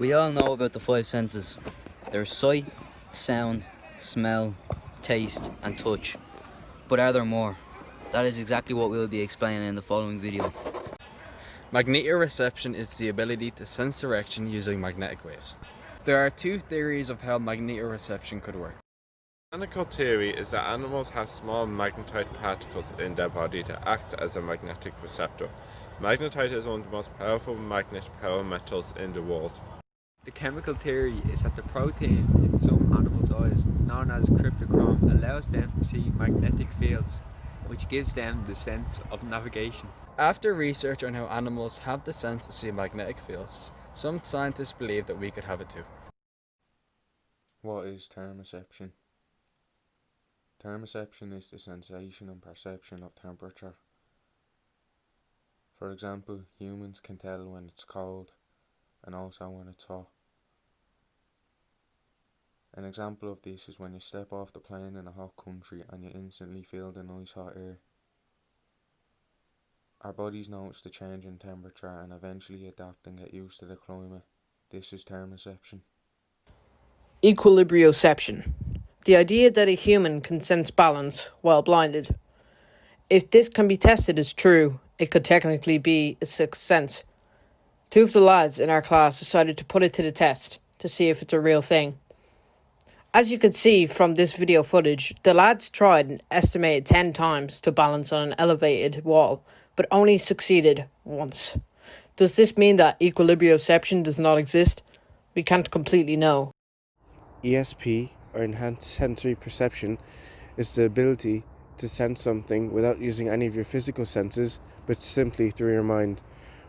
We all know about the five senses. There's sight, sound, smell, taste, and touch. But are there more? That is exactly what we will be explaining in the following video. Magnetoreception is the ability to sense direction using magnetic waves. There are two theories of how magnetoreception could work. The mechanical theory is that animals have small magnetite particles in their body that act as a magnetic receptor. Magnetite is one of the most powerful magnet power metals in the world. The chemical theory is that the protein in some animals' eyes, known as cryptochrome, allows them to see magnetic fields, which gives them the sense of navigation. After research on how animals have the sense to see magnetic fields, some scientists believe that we could have it too. What is thermoception? Thermoception is the sensation and perception of temperature. For example, humans can tell when it's cold and also when it's hot. An example of this is when you step off the plane in a hot country and you instantly feel the nice hot air. Our bodies notice the change in temperature and eventually adapt and get used to the climate. This is thermoception. Equilibrioception. The idea that a human can sense balance while blinded. If this can be tested as true, it could technically be a sixth sense. Two of the lads in our class decided to put it to the test to see if it's a real thing. As you can see from this video footage, the lads tried an estimated 10 times to balance on an elevated wall, but only succeeded once. Does this mean that equilibrioception does not exist? We can't completely know. ESP, or enhanced sensory perception, is the ability to sense something without using any of your physical senses, but simply through your mind.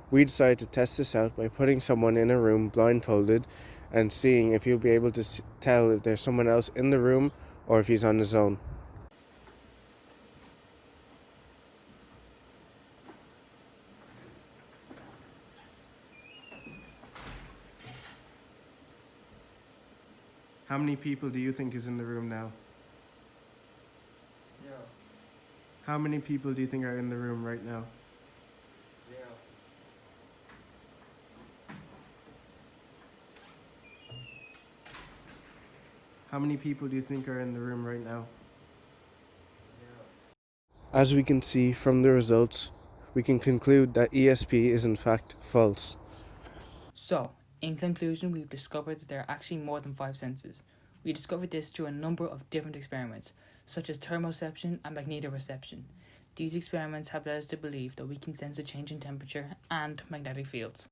We decided to test this out by putting someone in a room blindfolded and seeing if he'll be able to tell if there's someone else in the room or if he's on his own. How many people do you think is in the room now? 0. How many people do you think are in the room right now? 0. How many people do you think are in the room right now? 0. As we can see from the results, we can conclude that ESP is in fact false. So, in conclusion, we've discovered that there are actually more than 5 senses. We discovered this through a number of different experiments, such as thermoception and magnetoreception. These experiments have led us to believe that we can sense a change in temperature and magnetic fields.